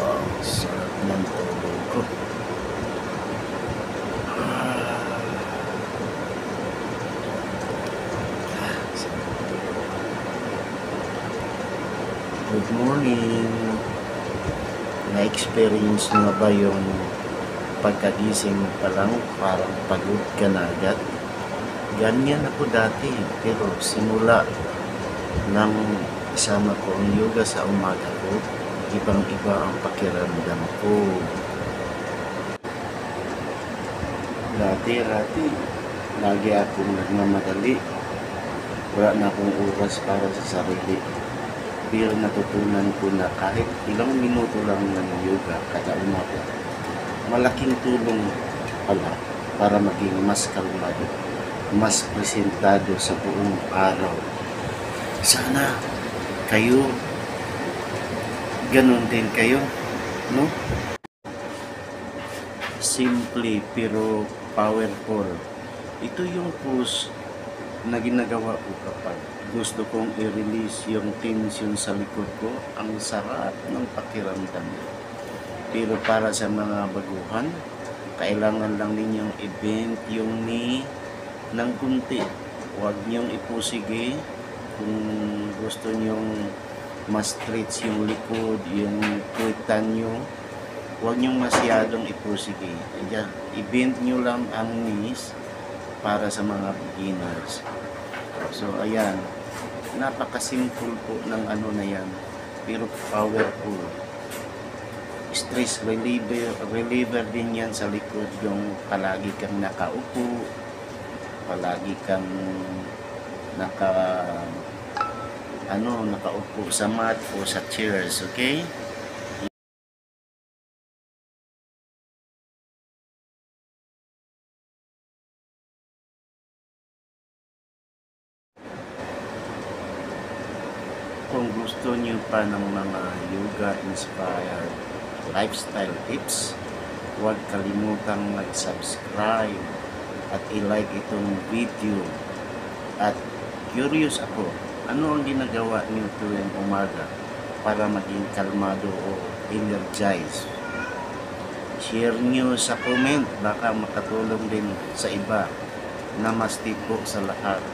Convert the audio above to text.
Ang sarap ng tulog ko. Good morning. Na-experience nyo ba yung pagkagising pa lang parang pagod ka na agad? Ganyan ako dati, pero simula nang isama ko ang yoga sa umaga ko, ibang-iba ang pakiramdam ko. Dati, lagi akong nagmamadali. Wala na akong oras para sa sarili. Pero natutunan ko na kahit ilang minuto lang ng yoga kada umaga, malaking tulong pala para maging mas kalmado, mas presentado sa buong araw. Sana kayo, ganun din kayo, no? Simple pero powerful. Ito yung pose na ginagawa ko kapag gusto kong i-release yung tension sa likod ko. Ang sarap ng pakiramdam. Pero para sa mga baguhan, kailangan lang ninyong i-bend yung knee ng kunti. Huwag niyong ipusige. Kung gusto niyong ma-stretch yung likod, yung puwitan nyo, huwag niyong masyadong ipusige. I-bend nyo lang ang knees para sa mga beginners. So ayan, napaka-simple po ng ano na yan, pero powerful. Stress reliever din yan sa likod, yung palagi kang nakaupo, palagi kang nakaupo sa mat o sa chairs, okay? Kung gusto niyo pa ng mga yoga-inspired lifestyle tips, huwag kalimutang mag-subscribe at i-like itong video. At curious ako, ano ang ginagawa niyo tuwing umaga para maging kalmado o energized? Share niyo sa comment, baka makatulong din sa iba. Namaste po sa lahat.